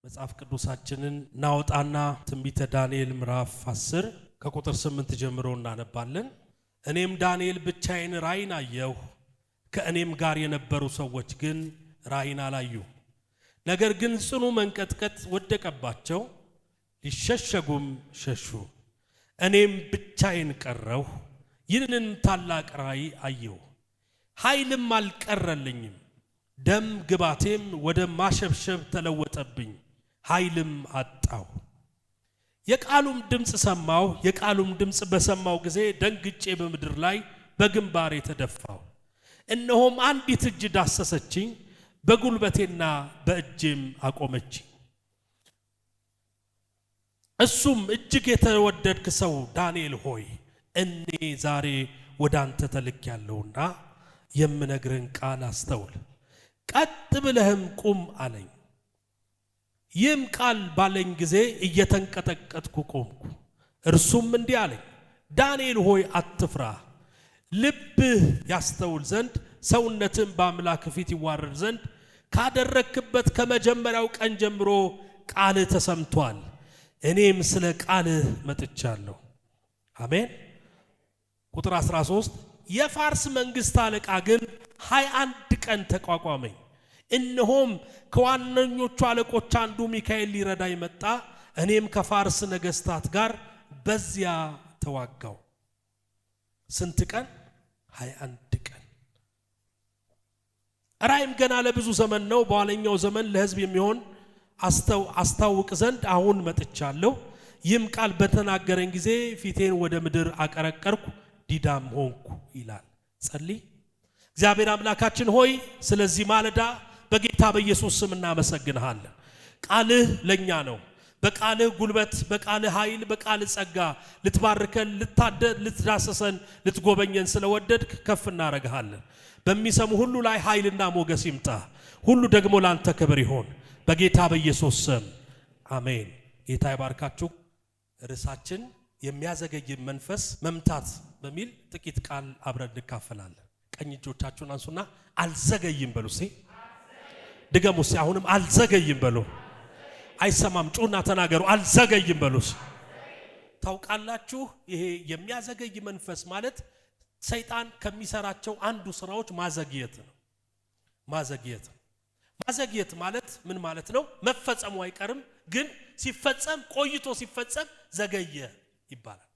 መጽሐፍ ቅዱሳችንን ናውጣና ትንቢተ ዳንኤል ምዕራፍ 10 ከቁጥር 8 ጀምሮ እናነባለን። እኔም ዳንኤል ብቻዬን ራእይን አየሁ፣ ከእኔም ጋር የነበሩ ሰዎች ግን ራእይን አላዩ። ነገር ግን ጽኑ መንቀጥቀጥ ወደቀባቸው፣ ሊሸሸጉም ሸሹ። እኔም ብቻዬን ቀረሁ፣ ይህንን ታላቅ ራእይ አየሁ። ኃይልም አልቀረልኝም፣ ደም ግባቴም ወደ ማሸብሸብ ተለወጠብኝ፣ ኃይልም አጣሁ። የቃሉም ድምጽ ሰማሁ። የቃሉም ድምጽ በሰማው ጊዜ ደንግጬ በምድር ላይ በግንባሬ ተደፋሁ። እነሆም አንዲት እጅ ዳሰሰችኝ፣ በጉልበቴና በእጄም አቆመችኝ። እሱም እጅግ የተወደድክ ሰው ዳንኤል ሆይ እኔ ዛሬ ወደ አንተ ተልኬያለሁና የምነግርህን ቃል አስተውል፣ ቀጥ ብለህም ቁም አለኝ። ይህም ቃል ባለኝ ጊዜ እየተንቀጠቀጥኩ ቆምኩ። እርሱም እንዲህ አለኝ፣ ዳንኤል ሆይ አትፍራ፣ ልብህ ያስተውል ዘንድ ሰውነትም በአምላክ ፊት ይዋረድ ዘንድ ካደረክበት ከመጀመሪያው ቀን ጀምሮ ቃልህ ተሰምቷል። እኔም ስለ ቃልህ መጥቻለሁ። አሜን። ቁጥር 13 የፋርስ መንግስት አለቃ ግን 21 ቀን ተቋቋመኝ። እነሆም ከዋነኞቹ አለቆች አንዱ ሚካኤል ሊረዳኝ መጣ። እኔም ከፋርስ ነገስታት ጋር በዚያ ተዋጋው። ስንት ቀን? 21 ቀን። ራእይም ገና ለብዙ ዘመን ነው። በኋለኛው ዘመን ለሕዝብ የሚሆን አስታውቅ ዘንድ አሁን መጥቻለሁ። ይህም ቃል በተናገረኝ ጊዜ ፊቴን ወደ ምድር አቀረቀርኩ፣ ዲዳም ሆንኩ ይላል። ጸልይ። እግዚአብሔር አምላካችን ሆይ ስለዚህ ማለዳ በጌታ በኢየሱስ ስም እናመሰግንሃለን። ቃልህ ለኛ ነው። በቃልህ ጉልበት፣ በቃልህ ኃይል፣ በቃልህ ጸጋ ልትባርከን፣ ልትዳሰሰን፣ ልትጎበኘን ስለወደድክ ከፍ እናረጋለን። በሚሰሙ ሁሉ ላይ ኃይልና ሞገስ ይምጣ። ሁሉ ደግሞ ላንተ ክብር ይሆን በጌታ በኢየሱስ ስም አሜን። ጌታ ይባርካችሁ። ርዕሳችን የሚያዘገይ መንፈስ መምታት በሚል ጥቂት ቃል አብረን እንካፈላለን። ቀኝ እጆቻችሁን አንሱና አልዘገይም በሉ። ድገሙ። አሁንም አልዘገይም በሉ። አይሰማም። ጩና ተናገሩ። አልዘገይም በሉ። ታውቃላችሁ፣ ይሄ የሚያዘገይ መንፈስ ማለት ሰይጣን ከሚሰራቸው አንዱ ስራዎች ማዘግየት ነው። ማዘግየት ማለት ምን ማለት ነው? መፈጸሙ አይቀርም፣ ግን ሲፈጸም ቆይቶ ሲፈጸም ዘገየ ይባላል።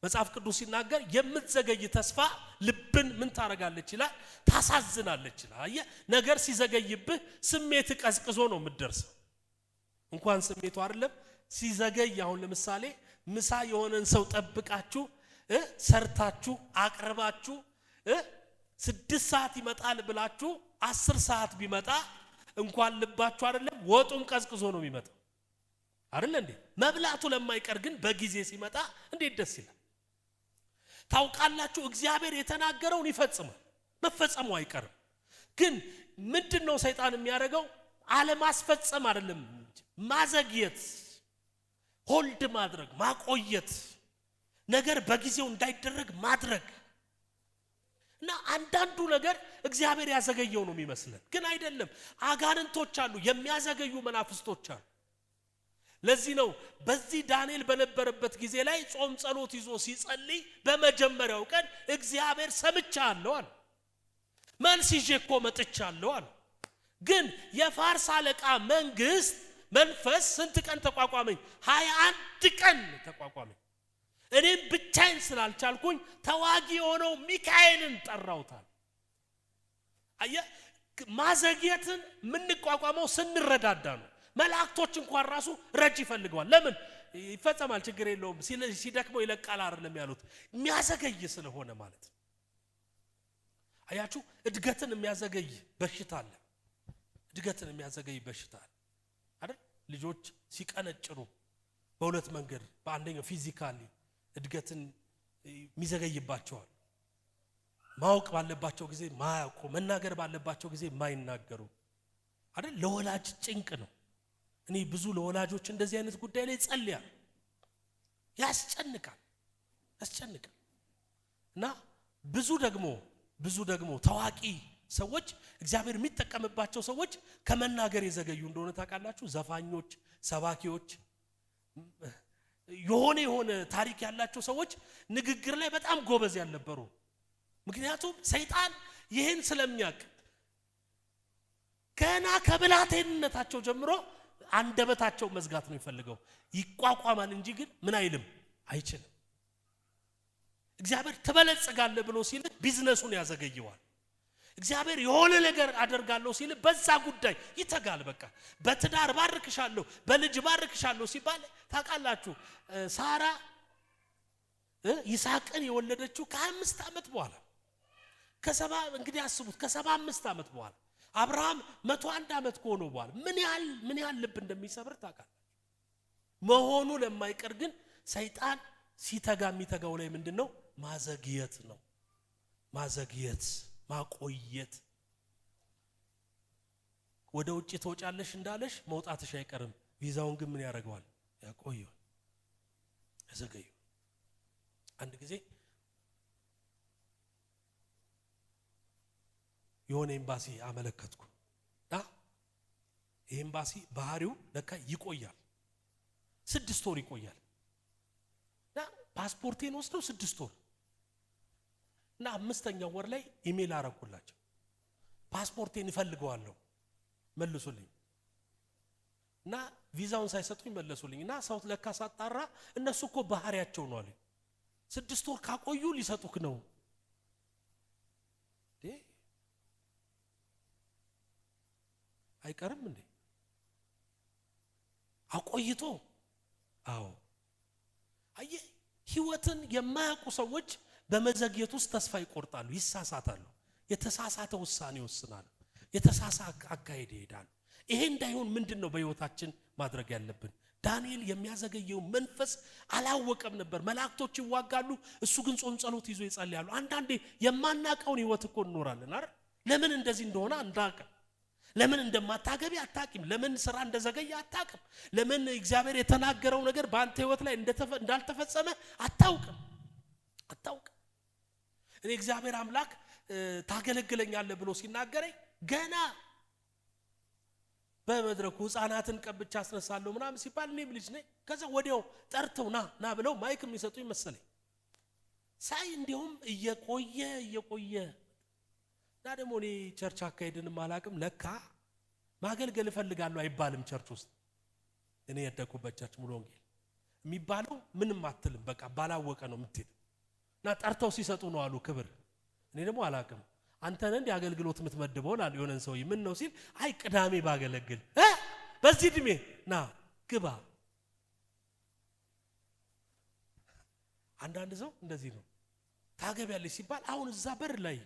መጽሐፍ ቅዱስ ሲናገር የምትዘገይ ተስፋ ልብን ምን ታረጋለች ይላል? ታሳዝናለች ይላል። አየህ፣ ነገር ሲዘገይብህ ስሜት ቀዝቅዞ ነው የምትደርሰው። እንኳን ስሜቱ አይደለም ሲዘገይ። አሁን ለምሳሌ ምሳ የሆነን ሰው ጠብቃችሁ ሰርታችሁ አቅርባችሁ 6 ሰዓት ይመጣል ብላችሁ 10 ሰዓት ቢመጣ እንኳን ልባችሁ አይደለም ወጡም ቀዝቅዞ ነው የሚመጣው አይደል እንዴ? መብላቱ ለማይቀር ግን በጊዜ ሲመጣ እንዴት ደስ ይላል። ታውቃላችሁ፣ እግዚአብሔር የተናገረውን ይፈጽማል፣ መፈጸሙ አይቀርም። ግን ምንድነው ሰይጣን የሚያደርገው? አለማስፈጸም አይደለም፣ ማዘግየት፣ ሆልድ ማድረግ፣ ማቆየት፣ ነገር በጊዜው እንዳይደረግ ማድረግ እና አንዳንዱ ነገር እግዚአብሔር ያዘገየው ነው የሚመስለን፣ ግን አይደለም። አጋንንቶች አሉ፣ የሚያዘገዩ መናፍስቶች አሉ። ለዚህ ነው በዚህ ዳንኤል በነበረበት ጊዜ ላይ ጾም ጸሎት ይዞ ሲጸልይ በመጀመሪያው ቀን እግዚአብሔር ሰምቻለሁ አለ። መልስ ይዤ እኮ መጥቻለሁ አለ። ግን የፋርስ አለቃ መንፈስ ስንት ቀን ተቋቋመኝ? 21 ቀን ተቋቋመኝ። እኔም ብቻዬን ስላልቻልኩኝ ተዋጊ የሆነው ሚካኤልን ጠራውታል። አየህ፣ ማዘግየትን የምንቋቋመው ስንረዳዳ ነው። መላእክቶች እንኳን ራሱ ረጅ ይፈልገዋል። ለምን? ይፈጸማል፣ ችግር የለውም፣ ሲደክመው ይለቃል አይደለም ያሉት፣ የሚያዘገይ ስለሆነ ማለት ነው። አያችሁ፣ እድገትን የሚያዘገይ በሽታ አለ። እድገትን የሚያዘገይ በሽታ አለ አይደል? ልጆች ሲቀነጭሩ በሁለት መንገድ፣ በአንደኛው ፊዚካሊ እድገትን የሚዘገይባቸዋል። ማወቅ ባለባቸው ጊዜ ማያውቁ፣ መናገር ባለባቸው ጊዜ የማይናገሩ አይደል? ለወላጅ ጭንቅ ነው። እኔ ብዙ ለወላጆች እንደዚህ አይነት ጉዳይ ላይ ጸልያለሁ። ያስጨንቃል። እና ብዙ ደግሞ ታዋቂ ሰዎች እግዚአብሔር የሚጠቀምባቸው ሰዎች ከመናገር የዘገዩ እንደሆነ ታውቃላችሁ። ዘፋኞች፣ ሰባኪዎች፣ የሆነ ታሪክ ያላቸው ሰዎች ንግግር ላይ በጣም ጎበዝ ያልነበሩ። ምክንያቱም ሰይጣን ይህን ስለሚያውቅ ገና ከብላቴንነታቸው ጀምሮ አንደበታቸው መዝጋት ነው የሚፈልገው። ይቋቋማል እንጂ ግን ምን አይልም፣ አይችልም። እግዚአብሔር ትበለጽጋለህ ብሎ ሲል ቢዝነሱን ያዘገየዋል። እግዚአብሔር የሆነ ነገር አደርጋለሁ ሲል በዛ ጉዳይ ይተጋል። በቃ በትዳር ባርክሻለሁ፣ በልጅ ባርክሻለሁ ሲባል ታውቃላችሁ ሳራ ይስሐቅን የወለደችው ከ5 ዓመት በኋላ እንግዲህ አስቡት ከ75 ዓመት በኋላ አብርሃም 101 ዓመት ከሆነው በኋላ ምን ያህል ልብ እንደሚሰብር ታውቃላችሁ። መሆኑ ለማይቀር ግን ሰይጣን ሲተጋ የሚተጋው ላይ ምንድነው? ማዘግየት ነው። ማዘግየት፣ ማቆየት። ወደ ውጪ ተወጫለሽ እንዳለሽ መውጣትሽ አይቀርም። ቪዛውን ግን ምን ያደርገዋል? ያቆየዋል፣ ያዘገየዋል። አንድ ጊዜ የሆነ ኤምባሲ አመለከትኩ እና ይሄ ኤምባሲ ባህሪው ለካ ይቆያል፣ 6 ወር ይቆያል። እና ፓስፖርቴን ወስደው 6 ወር እና 5ኛው ወር ላይ ኢሜል አረኩላቸው። ፓስፖርቴን እፈልገዋለሁ መልሱልኝ። እና ቪዛውን ሳይሰጡኝ መለሱልኝ። እና ሰው ለካ ሳጣራ እነሱ እኮ ባህሪያቸው ነው አለኝ። 6 ወር ካቆዩ ሊሰጡክ ነው። አይቀርም እንዴ አቆይቶ? አዎ። አየ ህይወትን የማያውቁ ሰዎች በመዘግየት ውስጥ ተስፋ ይቆርጣሉ፣ ይሳሳታሉ፣ የተሳሳተ ውሳኔ ይወስናሉ፣ የተሳሳተ አካሄድ ይሄዳሉ። ይሄ እንዳይሆን ምንድነው በህይወታችን ማድረግ ያለብን? ዳንኤል የሚያዘገየው መንፈስ አላወቀም ነበር። መላእክቶች ይዋጋሉ፣ እሱ ግን ጾም ጸሎት ይዞ ይጸልያሉ። አንዳንዴ የማናቀውን ህይወት እኮ እንኖራለን አይደል? ለምን እንደዚህ እንደሆነ አንዳቀም። ለምን እንደማታገቢ አታቂም። ለምን ስራ እንደዘገየ አታቅም። ለምን እግዚአብሔር የተናገረው ነገር በአንተ ህይወት ላይ እንዳልተፈጸመ አታውቅም። እኔ እግዚአብሔር አምላክ ታገለግለኛለህ ብሎ ሲናገረኝ ገና በመድረኩ ህፃናትን ቀብቻ አስነሳለሁ ምናምን ሲባል እኔም ልጅ ነኝ። ከዛ ወዲያው ጠርተው ና ብለው ማይክ የሚሰጡኝ መሰለኝ። ሳይ እንዲሁም እየቆየ እና ደግሞ እኔ ቸርች አካሄድንም አላቅም። ለካ ማገልገል እፈልጋለሁ አይባልም ቸርች ውስጥ። እኔ ያደኩበት ቸርች ሙሉ ወንጌል የሚባለው ምንም አትልም፣ በቃ ባላወቀ ነው የምትሄድ። እና ጠርተው ሲሰጡ ነው አሉ ክብር። እኔ ደግሞ አላቅም። አንተ ነህ እንደ አገልግሎት የምትመድበው አለ የሆነን ሰውዬ። ምን ነው ሲል አይ ቅዳሜ ባገለግል በዚህ እድሜ ና ግባ። አንዳንድ ሰው እንደዚህ ነው። ታገቢያለሽ ሲባል አሁን እዛ በር ላይ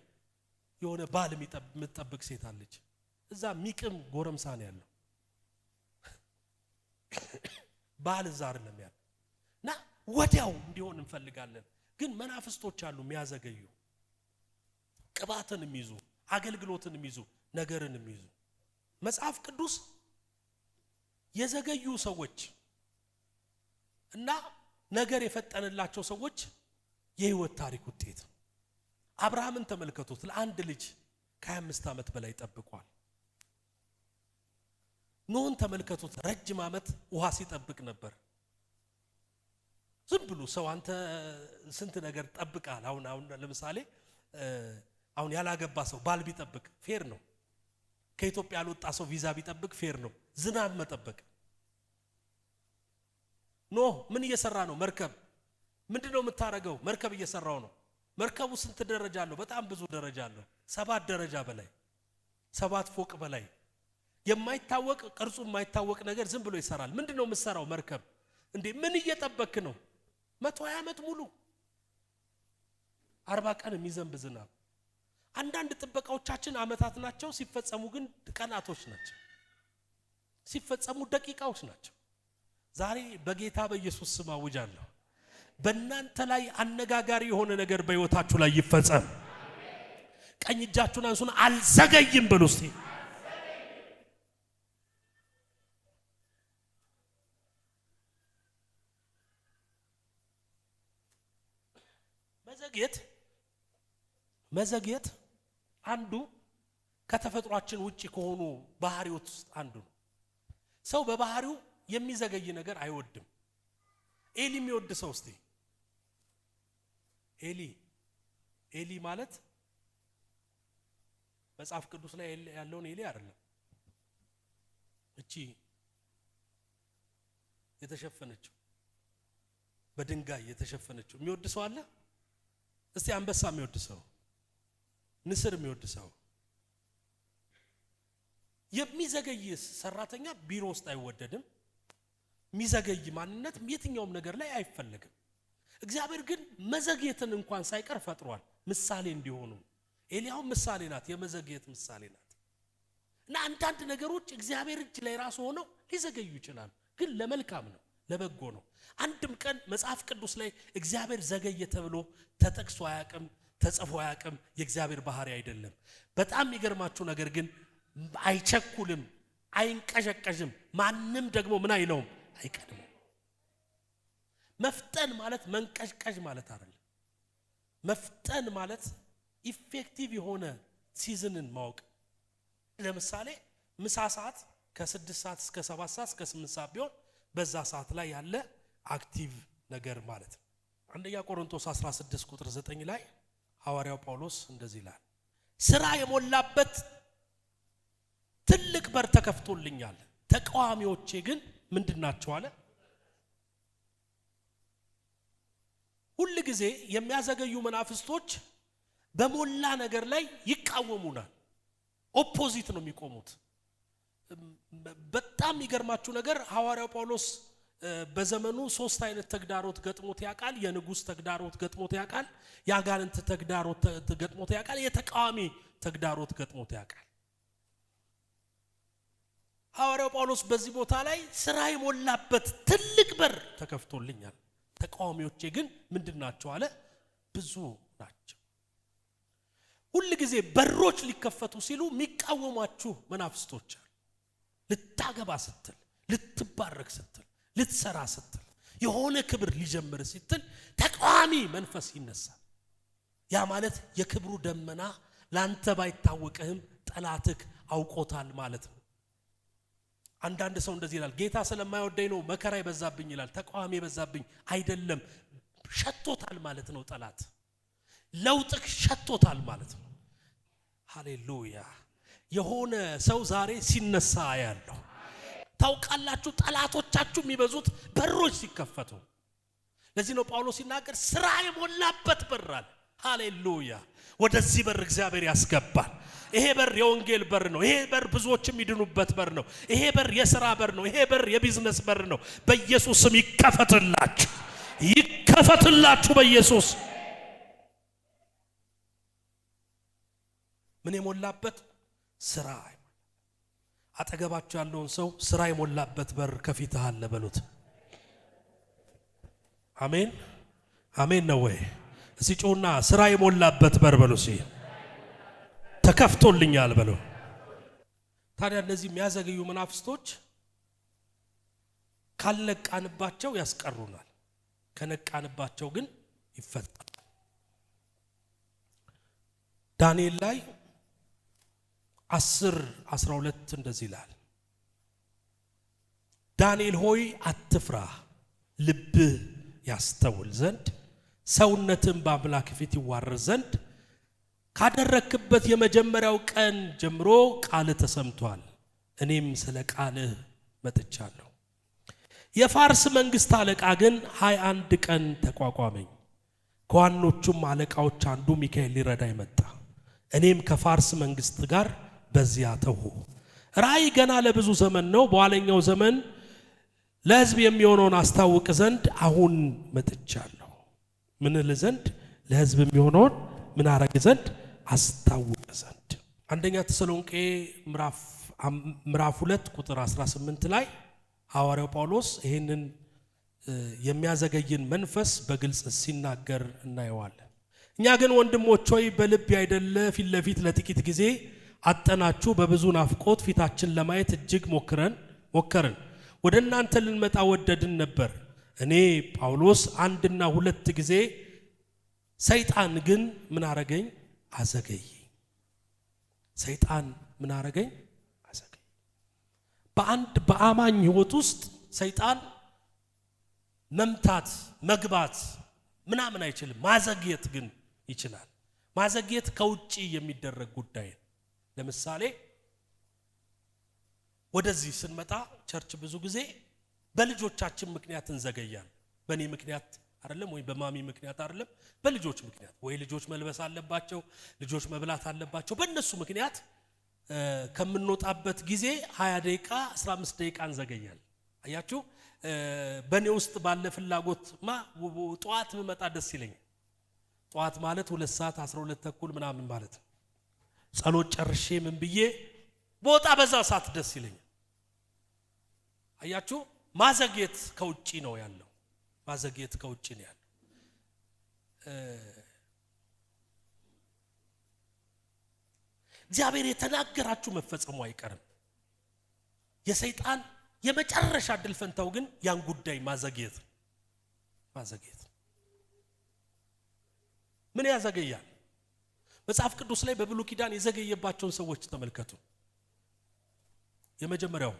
የሆነ ባል የምትጠብቅ ሴት አለች። እዛ ሚቅም ጎረምሳ ነው ያለው። ባል እዛ አይደለም ያለው። እና ወዲያው እንዲሆን እንፈልጋለን። ግን መናፍስቶች አሉ የሚያዘገዩ፣ ቅባትን የሚይዙ፣ አገልግሎትን የሚይዙ፣ ነገርን የሚይዙ። መጽሐፍ ቅዱስ የዘገዩ ሰዎች እና ነገር የፈጠነላቸው ሰዎች የህይወት ታሪክ ውጤት ነው። አብርሃምን ተመልከቱት። ለአንድ ልጅ ከ25 ዓመት በላይ ጠብቋል። ኖህን ተመልከቱት። ረጅም ዓመት ውሃ ሲጠብቅ ነበር። ዝም ብሎ ሰው አንተ ስንት ነገር ጠብቃል። አሁን ለምሳሌ አሁን ያላገባ ሰው ባል ቢጠብቅ ፌር ነው። ከኢትዮጵያ ያልወጣ ሰው ቪዛ ቢጠብቅ ፌር ነው። ዝናብ መጠበቅ። ኖህ ምን እየሰራ ነው? መርከብ። ምንድነው የምታረገው? መርከብ እየሰራው ነው። መርከቡ ስንት ደረጃ አለው? በጣም ብዙ ደረጃ አለው። 7 ደረጃ በላይ 7 ፎቅ በላይ የማይታወቅ ቅርጹ የማይታወቅ ነገር ዝም ብሎ ይሰራል። ምንድነው የምትሰራው? መርከብ። እንዴ ምን እየጠበክ ነው? 120 ዓመት ሙሉ 40 ቀን የሚዘንብ ዝናብ። አንዳንድ ጥበቃዎቻችን አመታት ናቸው፣ ሲፈጸሙ ግን ቀናቶች ናቸው፣ ሲፈጸሙ ደቂቃዎች ናቸው። ዛሬ በጌታ በኢየሱስ ስም አውጃለሁ፣ በእናንተ ላይ አነጋጋሪ የሆነ ነገር በህይወታችሁ ላይ ይፈጸም። ቀኝ እጃችሁን አንሱና አልዘገይም በሉ እስቲ። መዘግየት አንዱ ከተፈጥሯችን ውጪ ከሆኑ ባህሪዎች ውስጥ አንዱ ነው። ሰው በባህሪው የሚዘገይ ነገር አይወድም። ኤሊ የሚወድ ሰው እስቲ ኤሊ ማለት መጽሐፍ ቅዱስ ላይ ያለውን ኤሊ አይደለም። እቺ የተሸፈነችው በድንጋይ የተሸፈነችው የሚወድ ሰው አለ? እስቲ አንበሳ የሚወድ ሰው፣ ንስር የሚወድ ሰው። የሚዘገይ ሰራተኛ ቢሮ ውስጥ አይወደድም። የሚዘገይ ማንነት የትኛውም ነገር ላይ አይፈልግም። እግዚአብሔር ግን መዘግየትን እንኳን ሳይቀር ፈጥሯል ምሳሌ እንዲሆኑ። ኤሊያው ምሳሌ ናት፣ የመዘግየት ምሳሌ ናት። እና አንዳንድ ነገሮች እግዚአብሔር እጅ ላይ ራሱ ሆነው ሊዘገዩ ይችላሉ፣ ግን ለመልካም ነው፣ ለበጎ ነው። አንድም ቀን መጽሐፍ ቅዱስ ላይ እግዚአብሔር ዘገየ ተብሎ ተጠቅሶ አያውቅም፣ ተጽፎ አያውቅም። የእግዚአብሔር ባህሪ አይደለም። በጣም የሚገርማችሁ ነገር ግን አይቸኩልም፣ አይንቀዠቀዥም። ማንም ደግሞ ምን አይለውም፣ አይቀድም። መፍጠን ማለት መንቀዥቀዥ ማለት አይደለም። መፍጠን ማለት ኢፌክቲቭ የሆነ ሲዝንን ማወቅ። ለምሳሌ ምሳ ሰዓት ከ6 ሰዓት እስከ 7 ሰዓት እስከ 8 ሰዓት ቢሆን በዛ ሰዓት ላይ ያለ አክቲቭ ነገር ማለት ነው። አንደኛ ቆሮንቶስ 16 ቁጥር 9 ላይ ሐዋርያው ጳውሎስ እንደዚህ ይላል፣ ስራ የሞላበት ትልቅ በር ተከፍቶልኛል፣ ተቃዋሚዎቼ ግን ምንድናቸው አለ? ሁሉ ጊዜ የሚያዘገዩ መናፍስቶች በሞላ ነገር ላይ ይቃወሙናል። ኦፖዚት ነው የሚቆሙት። በጣም የሚገርማችሁ ነገር ሐዋርያው ጳውሎስ በዘመኑ 3 አይነት ተግዳሮት ገጥሞት ያውቃል። የንጉስ ተግዳሮት ገጥሞት ያውቃል፣ የአጋንንት ተግዳሮት ገጥሞት ያውቃል፣ የተቃዋሚ ተግዳሮት ገጥሞት ያውቃል። ሐዋርያው ጳውሎስ በዚህ ቦታ ላይ ስራ የሞላበት ትልቅ በር ተከፍቶልኛል፣ ተቃዋሚዎቼ ግን ምንድናቸው አለ? ብዙ ናቸው። ሁሉ ጊዜ በሮች ሊከፈቱ ሲሉ የሚቃወሟችሁ መናፍስቶች አሉ። ልታገባ ስትል፣ ልትባረክ ስትል፣ ልትሰራ ስትል፣ የሆነ ክብር ሊጀምር ስትል ተቃዋሚ መንፈስ ይነሳል። ያ ማለት የክብሩ ደመና ላንተ ባይታወቅህም ጠላትክ አውቆታል ማለት ነው። አንዳንድ ሰው እንደዚህ ይላል፣ ጌታ ስለማይወደኝ ነው መከራ ይበዛብኝ ይላል። ተቃዋሚ ይበዛብኝ አይደለም፣ ሸቶታል ማለት ነው። ጠላት ለውጥክ ሸቶታል ማለት ነው። ሃሌሉያ። የሆነ ሰው ዛሬ ሲነሳ ያለው ታውቃላችሁ። ጠላቶቻችሁ የሚበዙት በሮች ሲከፈቱ። ለዚህ ነው ጳውሎስ ሲናገር ስራ የሞላበት በር አለ። ሃሌሉያ። ወደዚህ በር እግዚአብሔር ያስገባል። ይሄ በር የወንጌል በር ነው። ይሄ በር ብዙዎች የሚድኑበት በር ነው። ይሄ በር የሥራ በር ነው። ይሄ በር የቢዝነስ በር ነው። በኢየሱስ ስም ይከፈትላችሁ፣ ይከፈትላችሁ በኢየሱስ። ምን የሞላበት ስራ። አጠገባችሁ ያለውን ሰው ስራ የሞላበት በር ከፊትህ አለ በሉት። አሜን አሜን ነው ወይ? እዚህ ጮና ስራ የሞላበት በር በሉት። ተከፍቶልኛል በሉ። ታዲያ እነዚህ የሚያዘገዩ መናፍስቶች ካልነቃንባቸው ያስቀሩናል፣ ከነቃንባቸው ግን ይፈታል። ዳንኤል ላይ 10:12 እንደዚህ ይላል፣ ዳንኤል ሆይ አትፍራ፣ ልብህ ያስተውል ዘንድ ሰውነትን በአምላክ ፊት ይዋረድ ዘንድ ካደረክበት የመጀመሪያው ቀን ጀምሮ ቃል ተሰምቷል። እኔም ስለ ቃልህ መጥቻለሁ። የፋርስ መንግስት አለቃ ግን 21 ቀን ተቋቋመኝ። ከዋኖቹም አለቃዎች አንዱ ሚካኤል ሊረዳኝ መጣ። እኔም ከፋርስ መንግስት ጋር በዚያ ተው። ራእይ ገና ለብዙ ዘመን ነው። በኋለኛው ዘመን ለሕዝብ የሚሆነውን አስታውቅ ዘንድ አሁን መጥቻለሁ። ምን ለዘንድ? ለሕዝብ የሚሆነውን ምን አረግ ዘንድ? አስታውቅ ዘንድ። አንደኛ ተሰሎንቄ ምዕራፍ 2 ቁጥር 18 ላይ ሐዋርያው ጳውሎስ ይሄንን የሚያዘገይን መንፈስ በግልጽ ሲናገር እናየዋለን። እኛ ግን ወንድሞች ሆይ በልብ አይደለ ፊት ለፊት ለጥቂት ጊዜ አጠናችሁ በብዙ ናፍቆት ፊታችን ለማየት እጅግ ሞከርን። ወደ እናንተ ልንመጣ ወደድን ነበር። እኔ ጳውሎስ 1 እና 2 ጊዜ፣ ሰይጣን ግን ምን አረገኝ? አዘገየኝ። ሰይጣን ምን አረገኝ? አዘገኝ። በአንድ በአማኝ ህይወት ውስጥ ሰይጣን መምታት መግባት ምናምን አይችልም። ማዘግየት ግን ይችላል። ማዘግየት ከውጪ የሚደረግ ጉዳይ። ለምሳሌ ወደዚህ ስንመጣ ቸርች ብዙ ጊዜ በልጆቻችን ምክንያት እንዘገያለን። በኔ ምክንያት አይደለም ወይ በማሚ ምክንያት አይደለም፣ በልጆች ምክንያት። ወይ ልጆች መልበስ አለባቸው፣ ልጆች መብላት አለባቸው። በእነሱ ምክንያት ከምንወጣበት ጊዜ 20 ደቂቃ 15 ደቂቃ እንዘገያለን። አያችሁ፣ በኔ ውስጥ ባለ ፍላጎትማ ጧት መጣ ደስ ይለኛል። ጧት ማለት 2 ሰዓት 12 ተኩል ምናምን ማለት ነው። ጸሎት ጨርሼ ምን ብዬ ቦታ በዛ ሰዓት ደስ ይለኛል። አያችሁ፣ ማዘግየት ከውጪ ነው ያለው። ማዘግየት ከውጪ ነው ያለው። እግዚአብሔር የተናገራችሁ መፈጸሙ አይቀርም። የሰይጣን የመጨረሻ ድል ፈንታው ግን ያን ጉዳይ ማዘግየት። ምን ያዘገያል? መጽሐፍ ቅዱስ ላይ በብሉይ ኪዳን የዘገየባቸውን ሰዎች ተመልከቱ። የመጀመሪያው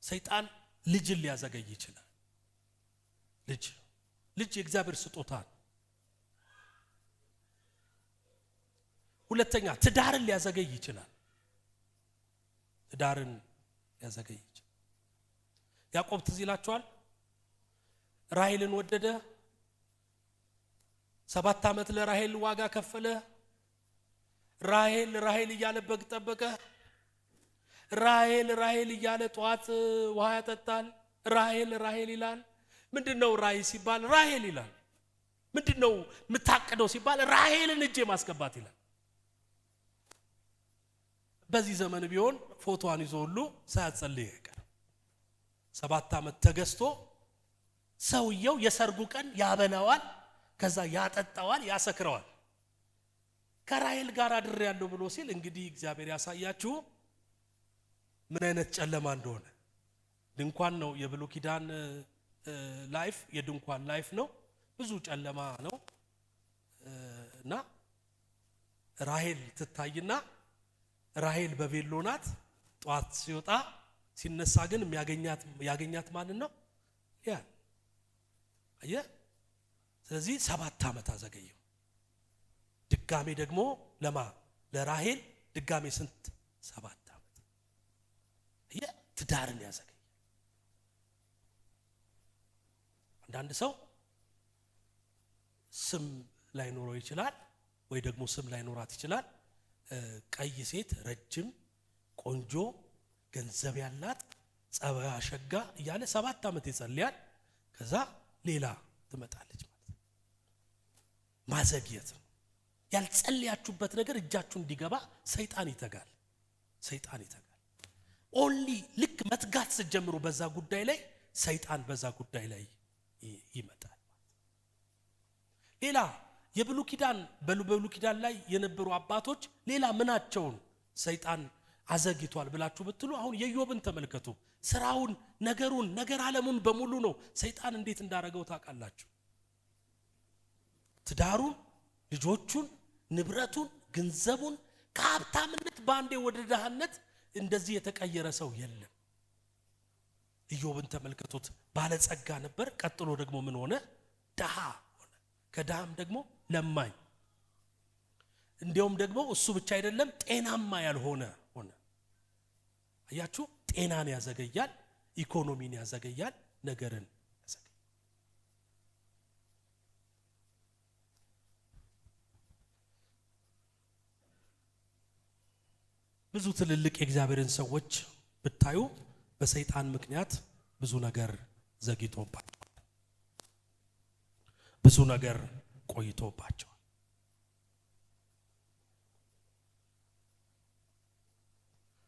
ሰይጣን ልጅን ሊያዘገይ ይችላል። ልጅ የእግዚአብሔር ስጦታ ነው። ሁለተኛ ትዳርን ሊያዘገይ ይችላል። ትዳርን ሊያዘገይ ይችላል። ያዕቆብ ትዝ ይላችኋል። ራሔልን ወደደ። 7 ዓመት ለራሔል ዋጋ ከፈለ። ራሔል እያለ በግ ጠበቀ። ራሔል እያለ ጧት ውሃ ያጠጣል። ራሔል ይላል። ምንድነው ራሔል ሲባል ራሔል ይላል። ምንድነው ምታቀደው ሲባል ራሔልን እጄ ማስገባት ይላል። በዚህ ዘመን ቢሆን ፎቶዋን ይዞ ሁሉ ሳያጸልይ አይቀርም። 7 ዓመት ተገዝቶ ሰውየው የሰርጉ ቀን ያበላዋል፣ ከዛ ያጠጣዋል፣ ያሰክረዋል። ከራሔል ጋር አድር ያለው ብሎ ሲል እንግዲህ እግዚአብሔር ያሳያችሁ ምን አይነት ጨለማ እንደሆነ። ድንኳን ነው የብሉይ ኪዳን ላይፍ፣ የድንኳን ላይፍ ነው። ብዙ ጨለማ ነው እና ራሔል ትታይና ራሔል በቬሎ ናት። ጧት ሲወጣ ሲነሳ ግን ያገኛት ማን ነው? ያ አየ። ስለዚህ 7 ዓመት አዘገየው። ድጋሜ ደግሞ ለራሔል ድጋሜ ስንት? 7 ዓመት። አየ፣ ትዳርን ያዘገየ። አንዳንድ ሰው ስም ላይኖረው ይችላል፣ ወይ ደግሞ ስም ላይኖራት ይችላል። ቀይ ሴት፣ ረጅም፣ ቆንጆ፣ ገንዘብ ያላት፣ ጸባይ አሸጋ እያለ 7 ዓመት ይጸልያል። ከዛ ሌላ ትመጣለች ማለት ነው። ማዘግየት ነው። ያልጸልያችሁበት ነገር እጃችሁ እንዲገባ ሰይጣን ይተጋል። ኦንሊ ልክ መትጋት ስትጀምሩ በዛ ጉዳይ ላይ ሰይጣን በዛ ጉዳይ ላይ ይመጣል። ሌላ የብሉይ ኪዳን ላይ የነበሩ አባቶች ሌላ ምናቸውን ሰይጣን አዘግይቷል ብላችሁ ብትሉ አሁን የኢዮብን ተመልከቱ። ስራውን፣ ነገር ዓለሙን በሙሉ ነው ሰይጣን እንዴት እንዳረገው ታውቃላችሁ። ትዳሩን፣ ልጆቹን፣ ንብረቱን፣ ገንዘቡን ከሀብታምነት ባንዴ ወደ ድሃነት እንደዚህ የተቀየረ ሰው የለም። ኢዮብን ተመልከቱት። ባለጸጋ ነበር፣ ቀጥሎ ደግሞ ምን ሆነ? ድሃ ሆነ። ከድሃም ደግሞ ለማኝ። እንዲያውም ደግሞ እሱ ብቻ አይደለም ጤናማ ያልሆነ ሆነ። አያችሁ፣ ጤናን ያዘገያል፣ ኢኮኖሚን ያዘገያል፣ ነገርን ያዘገያል። ብዙ ትልልቅ የእግዚአብሔርን ሰዎች ብታዩ በሰይጣን ምክንያት ብዙ ነገር ዘግይቶባቸዋል፣ ብዙ ነገር ቆይቶባቸዋል።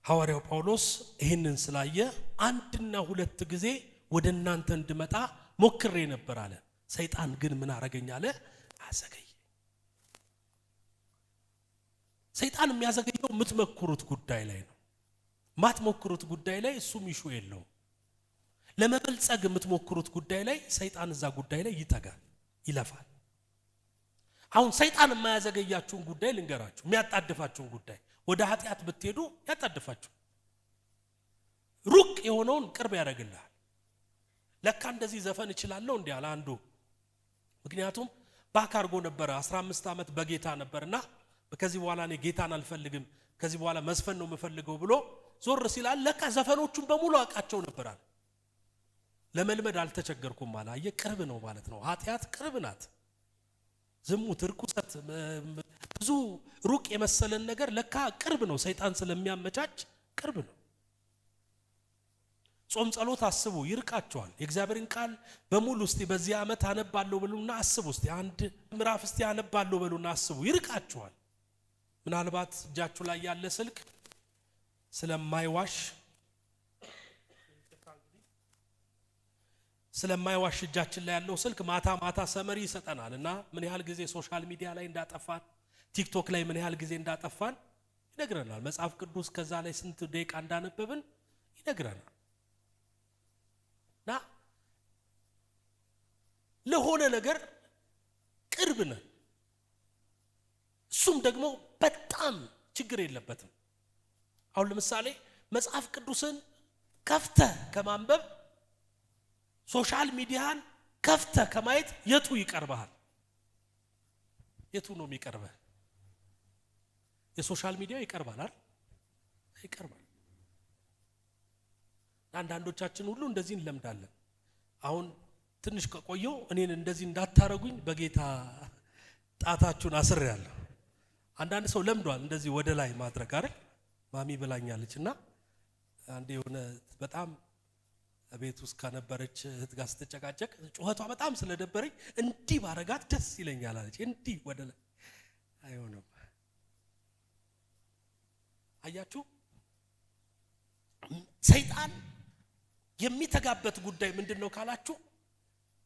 ሐዋርያው ጳውሎስ ይህንን ስላየ 1 እና 2 ጊዜ ወደ እናንተ እንድመጣ ሞክሬ ነበር አለ። ሰይጣን ግን ምን አረገኝ አለ? አዘገየ። ሰይጣን የሚያዘገየው የምትመክሩት ጉዳይ ላይ ነው። ማትሞክሩት ጉዳይ ላይ እሱም ይሹ የለውም። ለመበልጸግ የምትሞክሩት ጉዳይ ላይ ሰይጣን እዛ ጉዳይ ላይ ይተጋል፣ ይለፋል። አሁን ሰይጣን የማያዘገያችሁን ጉዳይ ልንገራችሁ፣ የሚያጣድፋችሁን ጉዳይ ወደ ኃጢአት ብትሄዱ ያጣድፋችሁ። ሩቅ የሆነውን ቅርብ ያደርግልሃል። ለካ እንደዚህ ዘፈን እችላለሁ እንዴ አለ አንዱ። ምክንያቱም ባካርጎ ነበር 15 ዓመት በጌታ ነበርና ከዚህ በኋላ እኔ ጌታን አልፈልግም ከዚህ በኋላ መስፈን ነው የምፈልገው ብሎ ዞር ሲላል ለካ ዘፈኖቹን በሙሉ አቃቸው ነበራል። ለመልመድ አልተቸገርኩም አለ። አየ ቅርብ ነው ማለት ነው። ኃጢአት ቅርብ ናት። ዝሙት፣ ርኩሰት፣ ብዙ ሩቅ የመሰለን ነገር ለካ ቅርብ ነው። ሰይጣን ስለሚያመቻች ቅርብ ነው። ጾም ጸሎት አስቡ ይርቃቸዋል። የእግዚአብሔርን ቃል በሙሉ እስቲ በዚህ ዓመት አነባለሁ በሉና አስቡ። እስቲ አንድ ምዕራፍ እስቲ አነባለሁ በሉና አስቡ ይርቃቸዋል። ምናልባት እጃችሁ ላይ ያለ ስልክ ስለማይዋሽ እጃችን ላይ ያለው ስልክ ማታ ማታ ሰመሪ ይሰጠናልና ምን ያህል ጊዜ ሶሻል ሚዲያ ላይ እንዳጠፋን ቲክቶክ ላይ ምን ያህል ጊዜ እንዳጠፋን ይነግረናል። መጽሐፍ ቅዱስ ከዛ ላይ ስንት ደቂቃ እንዳነበብን ይነግረናል። ና ለሆነ ነገር ቅርብ ነን። እሱም ደግሞ በጣም ችግር የለበትም። አሁን ለምሳሌ መጽሐፍ ቅዱስን ከፍተህ ከማንበብ ሶሻል ሚዲያን ከፍተህ ከማየት የቱ ይቀርባል? የቱ ነው የሚቀርበው? የሶሻል ሚዲያው ይቀርባል አይደል? ይቀርባል። አንዳንዶቻችን ሁሉ እንደዚህ እንለምዳለን። አሁን ትንሽ ከቆየው እኔን እንደዚህ እንዳታረጉኝ በጌታ ጣታችሁን አስሬያለሁ። አንዳንድ ሰው ለምዷል እንደዚህ ወደ ላይ ማድረግ አይደል? ማሚ ብላኛለችና አንዴ የሆነ በጣም ቤት ውስጥ ከነበረች እህት ጋር ስትጨቃጨቅ ጩኸቷ በጣም ስለደበረኝ እንዲህ ባረጋት ደስ ይለኛል አለች። እንዲህ ወደ ላይ አይሆንም። አያችሁ ሰይጣን የሚተጋበት ጉዳይ ምንድነው ካላችሁ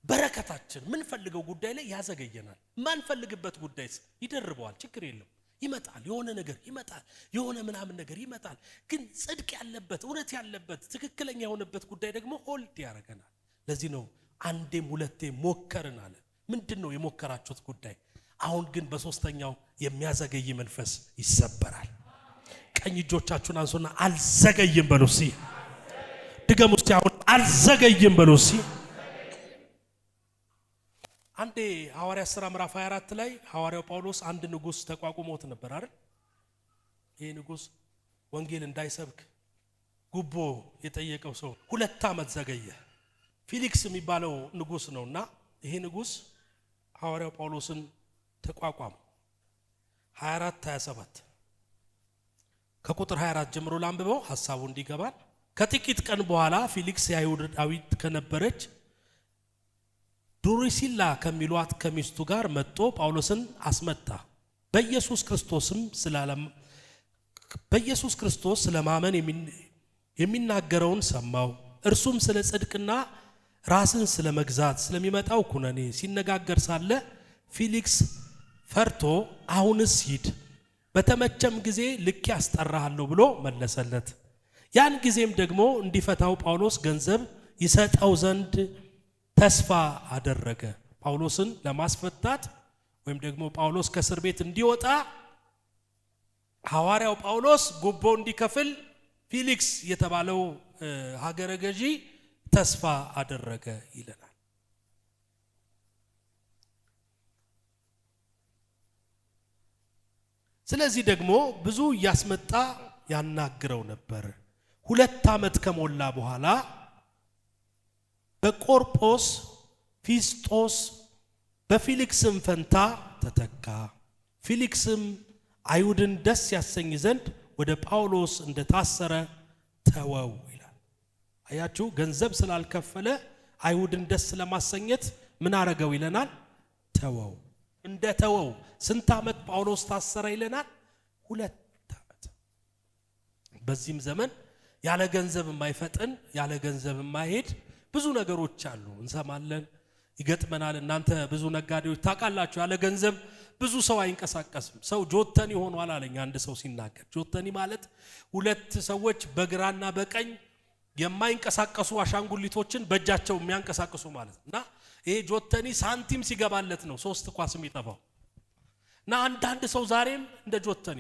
በረከታችን ምን ፈልገው ጉዳይ ላይ ያዘገየናል። ማን ፈልግበት ጉዳይስ ይደርበዋል። ችግር የለም ይመጣል። የሆነ ነገር ይመጣል። የሆነ ምናምን ነገር ይመጣል። ግን ጽድቅ ያለበት እውነት ያለበት ትክክለኛ የሆነበት ጉዳይ ደግሞ ሆልድ ያረጋናል። ለዚህ ነው አንዴም ሁለቴም ሞከርን አለ። ምንድነው የሞከራችሁት ጉዳይ? አሁን ግን በሶስተኛው የሚያዘገይ መንፈስ ይሰበራል። ቀኝ እጆቻችሁን አንሱና አልዘገይም በሉ እስቲ። ድገሙ እስቲ። አሁን አልዘገይም በሉ እስቲ። አንዴ ሐዋርያት ሥራ ምዕራፍ 24 ላይ ሐዋርያው ጳውሎስ አንድ ንጉስ ተቋቁሞት ነበር አይደል? ይሄ ንጉስ ወንጌል እንዳይሰብክ ጉቦ የጠየቀው ሰው 2 ዓመት ዘገየ። ፊሊክስ የሚባለው ንጉስ ነውና ይሄ ንጉስ ሐዋርያው ጳውሎስን ተቋቋመ። 24-27 ከቁጥር 24 ጀምሮ ላንብበው ሐሳቡ እንዲገባል። ከጥቂት ቀን በኋላ ፊሊክስ አይሁዳዊት ከነበረች ዱሪሲላ ከሚሏት ከሚስቱ ጋር መጥቶ ጳውሎስን አስመታ። በኢየሱስ ክርስቶስ ስለማመን የሚናገረውን ሰማው። እርሱም ስለ ጽድቅና ራስን ስለመግዛት ስለሚመጣው ኩነኔ ሲነጋገር ሳለ ፊሊክስ ፈርቶ አሁንስ ሂድ በተመቸም ጊዜ ልክ ያስጠራሃለሁ ብሎ መለሰለት። ያን ጊዜም ደግሞ እንዲፈታው ጳውሎስ ገንዘብ ይሰጠው ዘንድ ተስፋ አደረገ። ጳውሎስን ለማስፈታት ወይም ደግሞ ጳውሎስ ከእስር ቤት እንዲወጣ ሐዋርያው ጳውሎስ ጉቦ እንዲከፍል ፊሊክስ የተባለው ሀገረ ገዢ ተስፋ አደረገ ይለናል። ስለዚህ ደግሞ ብዙ ያስመጣ ያናግረው ነበር። 2 ዓመት ከሞላ በኋላ በቆርጶስ ፊስጦስ በፊሊክስም ፈንታ ተተካ። ፊሊክስም አይሁድን ደስ ያሰኝ ዘንድ ወደ ጳውሎስ እንደታሰረ ተወው ይላል። አያችሁ ገንዘብ ስላልከፈለ አይሁድን ደስ ለማሰኘት ምን አረገው ይለናል? ተወው። እንደ ተወው ስንት ዓመት ጳውሎስ ታሰረ ይለናል? 2 ዓመት። በዚህም ዘመን ያለ ገንዘብ የማይፈጥን ያለ ገንዘብ የማይሄድ ብዙ ነገሮች አሉ። እንሰማለን፣ ይገጥመናል። እናንተ ብዙ ነጋዴዎች ታውቃላችሁ ያለ ገንዘብ ብዙ ሰው አይንቀሳቀስም። ሰው ጆተኒ ሆኗል አለኝ አንድ ሰው ሲናገር። ጆተኒ ማለት 2 ሰዎች በግራና በቀኝ የማይንቀሳቀሱ አሻንጉሊቶችን በእጃቸው የሚያንቀሳቅሱ ማለት እና ይሄ ጆተኒ ሳንቲም ሲገባለት ነው 3 ኳስ የሚጠፋው። እና አንዳንድ ሰው ዛሬም እንደ ጆተኒ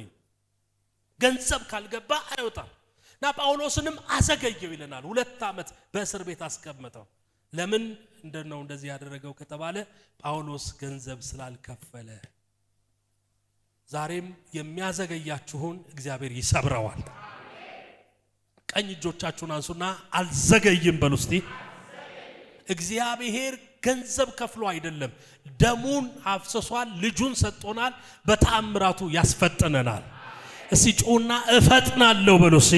ገንዘብ ካልገባ አይወጣም። እና ጳውሎስንም አዘገየው ይለናል። 2 ዓመት በእስር ቤት አስቀመጠው። ለምን እንደነው እንደዚህ ያደረገው ከተባለ ጳውሎስ ገንዘብ ስላልከፈለ። ዛሬም የሚያዘገያችሁን እግዚአብሔር ይሰብረዋል። ቀኝ እጆቻችሁን አንሱና አልዘገይም በሉ እስቲ። እግዚአብሔር ገንዘብ ከፍሎ አይደለም፣ ደሙን አፍስሷል፣ ልጁን ሰጥቶናል፣ በተአምራቱ ያስፈጥነናል። እስቲ ጩና እፈጥናለሁ በሉ እስቲ።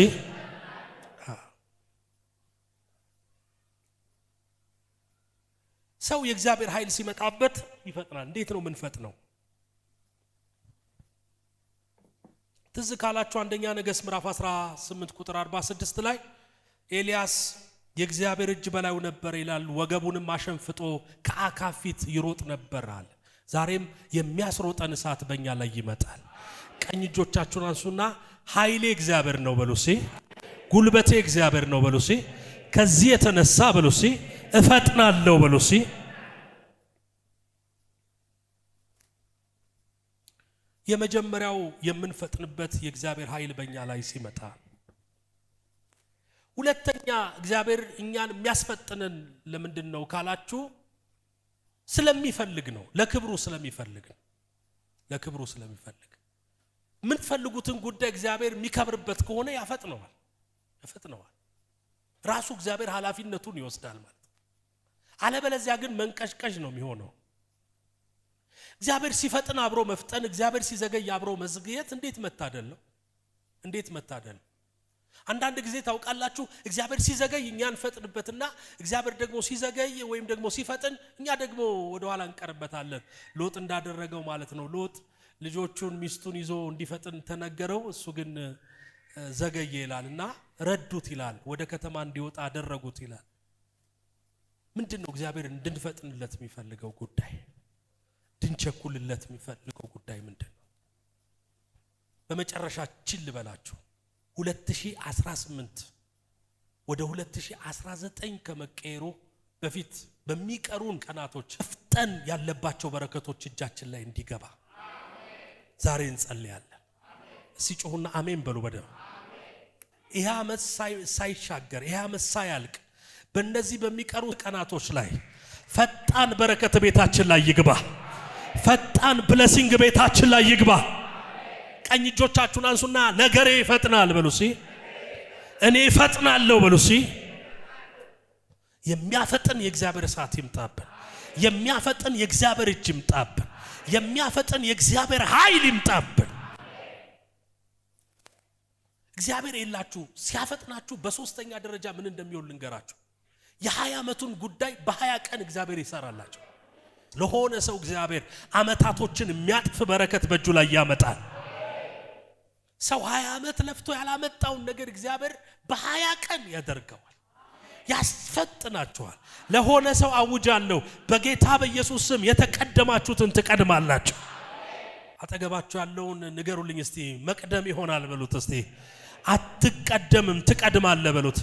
ሰው የእግዚአብሔር ኃይል ሲመጣበት ይፈጥናል። እንዴት ነው የምንፈጥነው? ትዝ ካላችሁ አንደኛ ነገሥት ምዕራፍ 18 ቁጥር 46 ላይ ኤልያስ የእግዚአብሔር እጅ በላዩ ነበር ይላል፣ ወገቡንም አሸንፍጦ ከአካብ ፊት ይሮጥ ነበር አለ። ዛሬም የሚያስሮጠን እሳት በእኛ ላይ ይመጣል። ቀኝ እጆቻችሁን አንሱና ኃይሌ እግዚአብሔር ነው በሉ እስቲ። ጉልበቴ እግዚአብሔር ነው በሉ እስቲ። ከዚህ የተነሳ በሉ እስቲ እፈጥናለሁ በሉ እስቲ። የመጀመሪያው የምንፈጥንበት የእግዚአብሔር ኃይል በእኛ ላይ ሲመጣ። ሁለተኛ እግዚአብሔር እኛን የሚያስፈጥነን ለምንድን ነው ካላችሁ ስለሚፈልግ ነው። ለክብሩ ስለሚፈልግ ነው። ለክብሩ ስለሚፈልግ የምትፈልጉትን ጉዳይ እግዚአብሔር የሚከብርበት ከሆነ ያፈጥነዋል። ራሱ እግዚአብሔር ኃላፊነቱን ይወስዳል ማለት። አለበለዚያ ግን መንቀሽቀሽ ነው የሚሆነው። እግዚአብሔር ሲፈጥን አብሮ መፍጠን፣ እግዚአብሔር ሲዘገይ አብሮ መዝግየት እንዴት መታደል ነው! እንዴት መታደል ነው! አንዳንድ ጊዜ ታውቃላችሁ እግዚአብሔር ሲዘገይ እኛን ፈጥንበትና እግዚአብሔር ደግሞ ሲዘገይ ወይም ደግሞ ሲፈጥን እኛ ደግሞ ወደ ኋላ እንቀርበታለን። ሎጥ እንዳደረገው ማለት ነው። ሎጥ ልጆቹን ሚስቱን ይዞ እንዲፈጥን ተነገረው፣ እሱ ግን ዘገየ ይላልና ረዱት ይላል። ወደ ከተማ እንዲወጣ አደረጉት ይላል። ምንድነው እግዚአብሔር እንድንፈጥንለት የሚፈልገው ጉዳይ? እንድንቸኩልለት የሚፈልገው ጉዳይ ምንድነው? በመጨረሻችን ልበላችሁ 2018 ወደ 2019 ከመቀየሩ በፊት በሚቀሩን ቀናቶች ፍጠን ያለባቸው በረከቶች እጃችን ላይ እንዲገባ ዛሬ እንጸልያለን። እስቲ ጮሁና አሜን በሉ በደም። ይሄ ዓመት ሳይሻገር ይሄ ዓመት ሳያልቅ በእነዚህ በሚቀሩ ቀናቶች ላይ ፈጣን በረከት ቤታችን ላይ ይግባ። ፈጣን ብለሲንግ ቤታችን ላይ ይግባ። ቀኝ እጆቻችሁን አንሱና ነገሬ ይፈጥናል በሉ እስቲ። እኔ እፈጥናለሁ በሉ እስቲ። የሚያፈጥን የእግዚአብሔር እሳት ይምጣብን። የሚያፈጥን የእግዚአብሔር እጅ ይምጣብን። የሚያፈጥን የእግዚአብሔር ኃይል ይምጣብን። እግዚአብሔር የላችሁ ሲያፈጥናችሁ በሶስተኛ ደረጃ ምን እንደሚሆን ልንገራችሁ። የ20 ዓመቱን ጉዳይ በ20 ቀን እግዚአብሔር ይሰራላችሁ። ለሆነ ሰው እግዚአብሔር ዓመታቶችን የሚያጥፍ በረከት በእጁ ላይ ያመጣል። ሰው 20 ዓመት ለፍቶ ያላመጣውን ነገር እግዚአብሔር በ20 ቀን ያደርገዋል፣ ያስፈጥናችኋል። ለሆነ ሰው አውጃለሁ፣ በጌታ በኢየሱስ ስም የተቀደማችሁትን ትቀድማላችሁ። አጠገባችሁ ያለውን ንገሩልኝ እስቲ፣ መቅደም ይሆናል በሉት እስቲ። አትቀደምም ትቀድማለህ በሉት።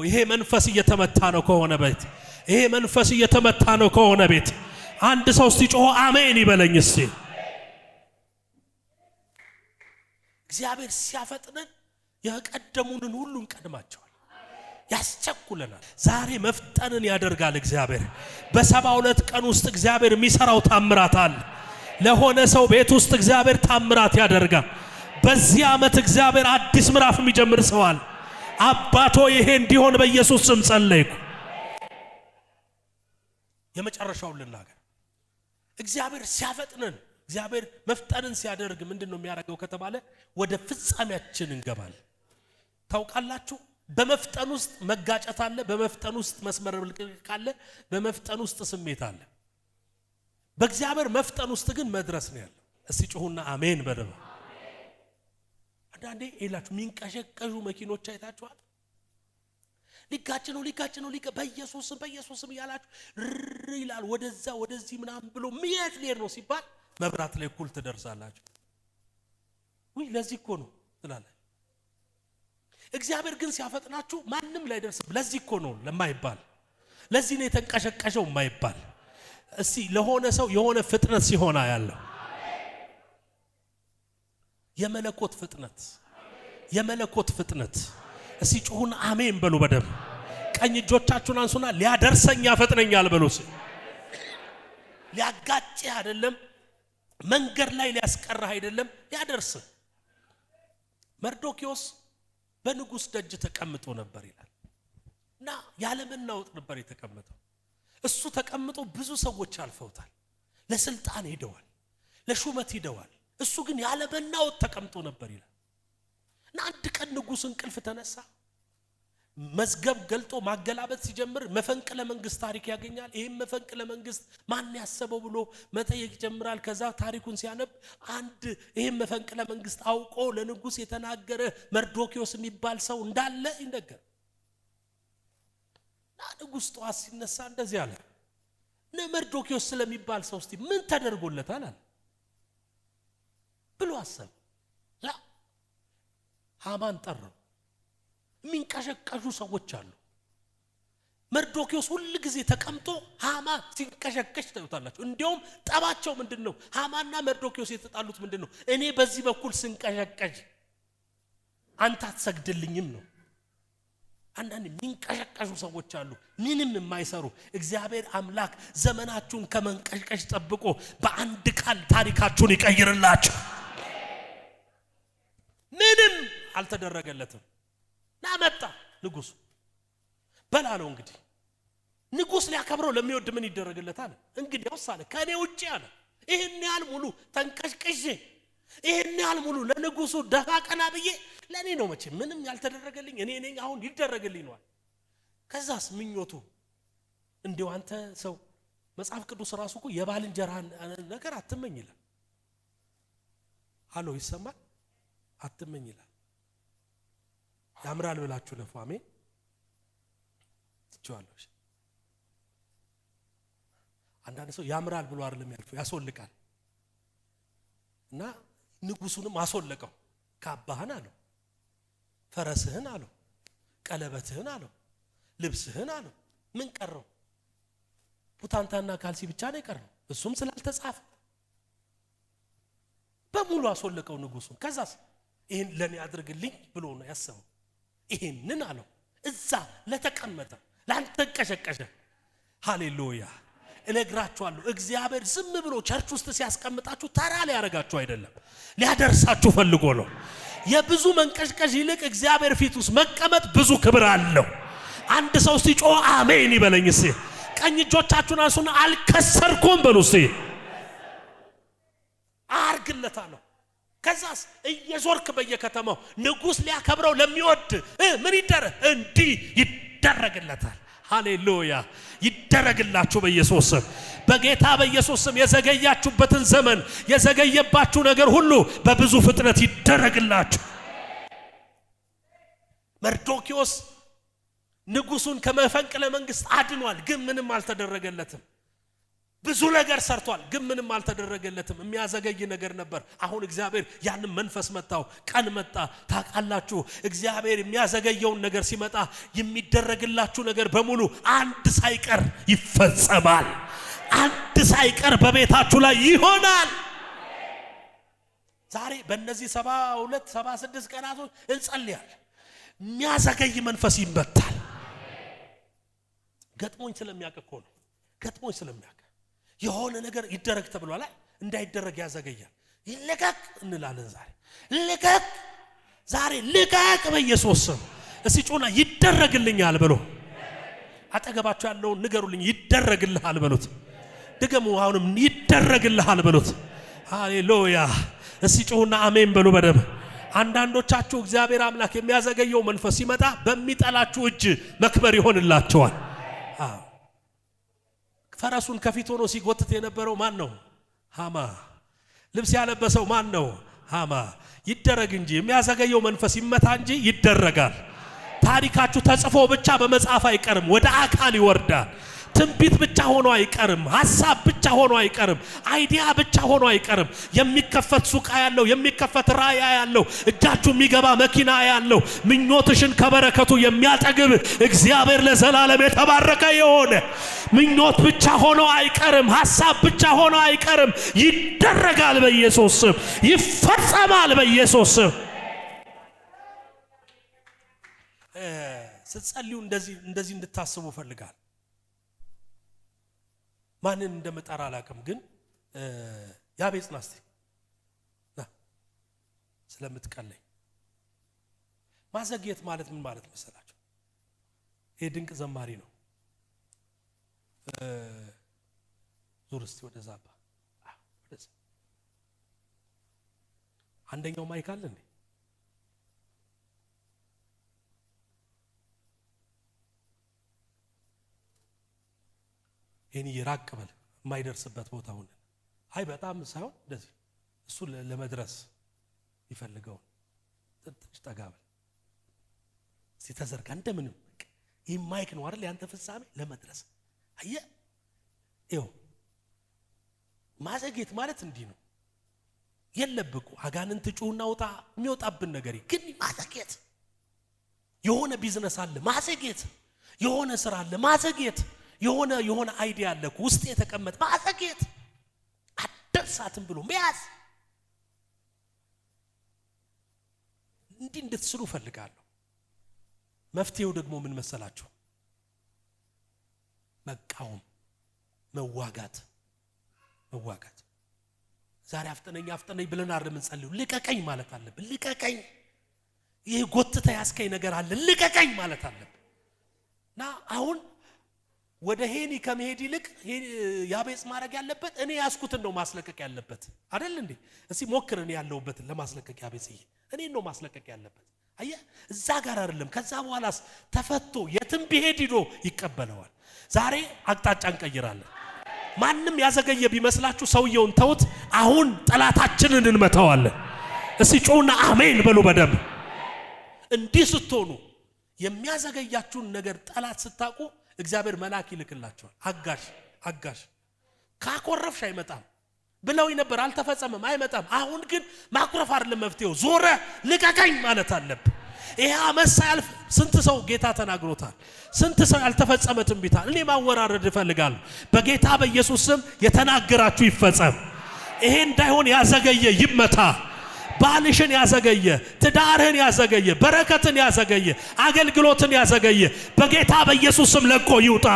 ይሄ መንፈስ እየተመታ ነው ከሆነ ቤት፣ ይሄ መንፈስ እየተመታ ነው ከሆነ ቤት አንድ ሰው እስቲ ጮሆ አሜን ይበለኝ እስቲ። እግዚአብሔር ሲያፈጥነን የቀደሙንን ሁሉ እንቀድማቸዋል፣ ያስቸኩለናል። ዛሬ መፍጠንን ያደርጋል እግዚአብሔር። በ72 ቀን ውስጥ እግዚአብሔር የሚሰራው ታምራት አለ። ለሆነ ሰው ቤት ውስጥ እግዚአብሔር ታምራት ያደርጋል። በዚህ ዓመት እግዚአብሔር አዲስ ምዕራፍ የሚጀምር ሰዋል። አባቶ ይሄ እንዲሆን በኢየሱስ ስም ጸለይኩ። የመጨረሻውን ልናገር። እግዚአብሔር ሲያፈጥነን፣ እግዚአብሔር መፍጠንን ሲያደርግ ምንድነው የሚያደርገው ከተባለ ወደ ፍጻሜያችን እንገባለን። ታውቃላችሁ በመፍጠን ውስጥ መጋጨት አለ፣ በመፍጠን ውስጥ መስመር መልቀቅ አለ፣ በመፍጠን ውስጥ ስሜት አለ። በእግዚአብሔር መፍጠን ውስጥ ግን መድረስ ነው ያለው። እስቲ ጮሁና አሜን በደም። አንዳንዴ ይላችሁ ሚንቀሸቀሹ መኪኖች አይታችኋል። ሊጋጭ ነው በኢየሱስም እያላችሁ ይላል ወደዛ ወደዚህ ምናምን ብሎ ሚያት ሊር ነው ሲባል መብራት ላይ እኩል ትደርሳላችሁ። ለዚህ እኮ ነው ትላለህ። እግዚአብሔር ግን ሲያፈጥናችሁ ማንም ላይ ደርስ ለዚህ እኮ ነው ለማይባል፣ ለዚህ ነው የተንቀሸቀሸው የማይባል። እስቲ ለሆነ ሰው የሆነ ፍጥነት ሲሆን ያለው የመለኮት ፍጥነት የመለኮት ፍጥነት። እስቲ ጮሁን አሜን በሉ በደም። ቀኝ እጆቻችሁን አንሱና ሊያደርሰኝ ያፈጥነኛል በሉ። ሊያጋጭ አይደለም፣ መንገድ ላይ ሊያስቀርህ አይደለም፣ ሊያደርስ። መርዶክዮስ በንጉስ ደጅ ተቀምጦ ነበር ይላል እና ያለመናወጥ ነበር የተቀመጠው። እሱ ተቀምጦ ብዙ ሰዎች አልፈውታል፣ ለስልጣን ሄደዋል፣ ለሹመት ሄደዋል። እሱ ግን ያለመናወጥ ተቀምጦ ነበር ይላል እና አንድ ቀን ንጉስ እንቅልፍ ተነሳ። መዝገብ ገልጦ ማገላበጥ ሲጀምር መፈንቅለ መንግስት ታሪክ ያገኛል። ይሄም መፈንቅለ መንግስት ማን ያሰበው ብሎ መጠየቅ ይጀምራል። ከዛ ታሪኩን ሲያነብ አንድ ይሄም መፈንቅለ መንግስት አውቆ ለንጉስ የተናገረ መርዶክዮስ የሚባል ሰው እንዳለ ይነገር። ንጉስ ጧት ሲነሳ እንደዚህ አለ፣ መርዶክዮስ ስለሚባል ሰው እስቲ ምን ተደርጎለታል አለ ብሎ አሰብ። ሃማን ጠራው። የሚንቀሸቀሹ ሰዎች አሉ። መርዶክዮስ ሁሉ ጊዜ ተቀምጦ ሃማ ሲንቀሸቀሽ ታዩታላችሁ። እንዲያውም ጠባቸው ምንድነው? ሃማና መርዶክዮስ የተጣሉት ምንድነው? እኔ በዚህ በኩል ስንቀሸቀሽ አንተ አትሰግድልኝም ነው። አንዳንድ የሚንቀሸቀሹ ሰዎች አሉ፣ ምንም የማይሰሩ። እግዚአብሔር አምላክ ዘመናችሁን ከመንቀሽቀሽ ጠብቆ በአንድ ቃል ታሪካችሁን ይቀይርላችሁ። ምንም አልተደረገለትም። ናመጣ ንጉስ በላለው። እንግዲህ ንጉስ ሊያከብረው ለሚወድ ምን ይደረግለታል? እንግዲህ ያውሳለ ከኔ ውጪ አለ ይሄን ያህል ሙሉ ተንቀሽቅሼ ይሄን ያህል ሙሉ ለንጉሱ ደፋ ቀና ብዬ ለኔ ነው መቼ ምንም ያልተደረገልኝ እኔ ነኝ አሁን ይደረግልኝ ነው። ከዛስ ምኞቱ እንዴው አንተ ሰው መጽሐፍ ቅዱስ ራሱ እኮ የባልንጀራን ነገር አትመኝ ይላል። አሎ ይሰማል? አትመኝ ይላል። ያምራል ብላችሁ ለፉ አሜን ትችዋለሽ። አንዳንድ ሰው ያምራል ብሎ አይደለም ያልፈው ያስወልቃል። እና ንጉሱንም አስወለቀው። ካባህን አለው፣ ፈረስህን አለው፣ ቀለበትህን አለው፣ ልብስህን አለው። ምን ቀረው? ቡታንታና ካልሲ ብቻ ነው የቀረው። እሱም ስላልተጻፈ በሙሉ አስወለቀው ንጉሱን። ከዛስ ይሄን ለኔ አድርግልኝ ብሎ ነው ያሰበው። ይሄንን አለው እዛ ለተቀመጠ ላንተ ቀሸቀሸ። ሃሌሉያ እነግራችኋለሁ፣ እግዚአብሔር ዝም ብሎ ቸርች ውስጥ ሲያስቀምጣችሁ ተራ ሊያረጋችሁ አይደለም፣ ሊያደርሳችሁ ፈልጎ ነው። የብዙ መንቀሽቀሽ ይልቅ እግዚአብሔር ፊት ውስጥ መቀመጥ ብዙ ክብር አለው። አንድ ሰው ሲጮህ አሜን ይበለኝ። እስቲ ቀኝ እጆቻችሁን አንሱና አልከሰርኩም በሉ። እስቲ አርግለታለሁ። ከዛስ እየዞርክ በየከተማው ንጉስ ሊያከብረው ለሚወድ ምን ይደረግ? እንዲህ ይደረግለታል። ሃሌሉያ ይደረግላችሁ በኢየሱስ ስም፣ በጌታ በኢየሱስ ስም። የዘገያችሁበትን ዘመን የዘገየባችሁ ነገር ሁሉ በብዙ ፍጥነት ይደረግላችሁ። መርዶክዮስ ንጉሱን ከመፈንቅለ መንግስት አድኗል፣ ግን ምንም አልተደረገለትም። ብዙ ነገር ሰርቷል፣ ግን ምንም አልተደረገለትም። የሚያዘገይ ነገር ነበር። አሁን እግዚአብሔር ያንን መንፈስ መጣው፣ ቀን መጣ። ታውቃላችሁ እግዚአብሔር የሚያዘገየውን ነገር ሲመጣ የሚደረግላችሁ ነገር በሙሉ አንድ ሳይቀር ይፈጸማል። አንድ ሳይቀር በቤታችሁ ላይ ይሆናል። ዛሬ በእነዚህ 72 76 ቀናቶች እንጸልያለን። የሚያዘገይ መንፈስ ይመታል። ገጥሞኝ ስለሚያውቅ እኮ ነው። ገጥሞኝ ስለሚያውቅ የሆነ ነገር ይደረግ ተብሏል፣ እንዳይደረግ ያዘገያል። ይልቀቅ እንላለን። ዛሬ ልቀቅ በኢየሱስ ስም። እስቲ ጮና ይደረግልኛል ብሎ አጠገባችሁ ያለውን ንገሩልኝ። ይደረግልሃል በሉት። ድገሙ። አሁንም ይደረግልሃል በሉት። ሃሌሉያ። እስቲ ጮና አሜን በሉ በደም። አንዳንዶቻችሁ እግዚአብሔር አምላክ የሚያዘገየው መንፈስ ሲመጣ በሚጠላችሁ እጅ መክበር ይሆንላችኋል። ፈረሱን ከፊት ሆኖ ሲጎትት የነበረው ማን ነው? ሃማ። ልብስ ያለበሰው ማን ነው? ሃማ። ይደረግ እንጂ የሚያዘገየው መንፈስ ይመታ እንጂ ይደረጋል። ታሪካችሁ ተጽፎ ብቻ በመጽሐፍ አይቀርም፣ ወደ አካል ይወርዳል። ትንቢት ብቻ ሆኖ አይቀርም። ሐሳብ ብቻ ሆኖ አይቀርም። አይዲያ ብቻ ሆኖ አይቀርም። የሚከፈት ሱቅ ያለው የሚከፈት ራእይ ያለው እጃችሁ የሚገባ መኪና ያለው ምኞትሽን ከበረከቱ የሚያጠግብ እግዚአብሔር ለዘላለም የተባረከ የሆነ ምኞት ብቻ ሆኖ አይቀርም። ሐሳብ ብቻ ሆኖ አይቀርም። ይደረጋል በኢየሱስ ስም። ይፈጸማል በኢየሱስ ስም። ስትጸልዩ እንደዚህ እንድታስቡ ፈልጋለሁ። ማንን እንደመጣራ አላውቅም፣ ግን ያቤጽ ናስቲ ና ስለምትቀለኝ ማዘግየት ማለት ምን ማለት መሰላችሁ? ይሄ ድንቅ ዘማሪ ነው። ዙር እስቲ ወደዛ አባ ወደዛ። አንደኛው ማይክ አለ እንዴ? ይሄን ይራቅ በል የማይደርስበት ቦታ ሆነ። አይ በጣም ሳይሆን እንደዚህ እሱ ለመድረስ ይፈልገው ትንሽ ጠጋ በል እስቲ ተዘርጋ እንደምንም። ይሄ ማይክ ነው አይደል ያንተ ፍጻሜ ለመድረስ። አየ ይኸው ማዘግየት ማለት እንዲህ ነው። የለብቁ አጋንንት ጩህና ወጣ የሚወጣብን ነገር ግን ማዘግየት። የሆነ ቢዝነስ አለ ማዘግየት፣ የሆነ ስራ አለ ማዘግየት፣ የሆነ አይዲያ አለ ውስጥ የተቀመጠ ማዘግየት፣ አደርሳትም ብሎ መያዝ። እንዲህ እንድትስሉ ፈልጋለሁ። መፍትሄው ደግሞ ምን መሰላችሁ? መቃወም፣ መዋጋት። ዛሬ አፍጠነኝ ብለን አይደለም እንጸልዩ። ልቀቀኝ ማለት አለብን። ልቀቀኝ፣ ይሄ ጎትተ ያስከኝ ነገር አለ ልቀቀኝ ማለት አለብን። እና አሁን ወደ ሄኒ ከመሄድ ይልቅ ያቤጽ ማድረግ ያለበት እኔ ያስኩትን ነው ማስለቀቅ ያለበት አይደል እንዴ? እስቲ ሞክር። እኔ ያለውበትን ለማስለቀቅ ያቤጽዬ እኔ ነው ማስለቀቅ ያለበት። አየ እዛ ጋር አይደለም። ከዛ በኋላስ ተፈቶ የትም ቢሄድ ሄዶ ይቀበለዋል። ዛሬ አቅጣጫ እንቀይራለን። ማንም ያዘገየ ቢመስላችሁ ሰውየውን ተውት። አሁን ጠላታችንን እንመታዋለን። እስቲ ጮና አሜን በሉ በደም። እንዲህ ስትሆኑ የሚያዘገያችሁን ነገር ጠላት ስታቁ እግዚአብሔር መልአክ ይልክላችኋል። አጋሽ ካኮረፍሽ አይመጣም ብለውኝ ነበር አልተፈጸመም፣ አይመጣም። አሁን ግን ማኩረፍ አይደለም መፍትሄው፣ ዞረ ልቀቀኝ ማለት አለብህ። ይሄ አመት ሳያልፍ ስንት ሰው ጌታ ተናግሮታል፣ ስንት ሰው ያልተፈጸመ ትንቢታል። እኔ ማወራረድ እፈልጋለሁ። በጌታ በኢየሱስ ስም የተናገራችሁ ይፈጸም። ይሄ እንዳይሆን ያዘገየ ይመታ። ባልሽን ያዘገየ፣ ትዳርህን ያዘገየ፣ በረከትን ያዘገየ፣ አገልግሎትን ያዘገየ በጌታ በኢየሱስ ስም ለቆ ይውጣ።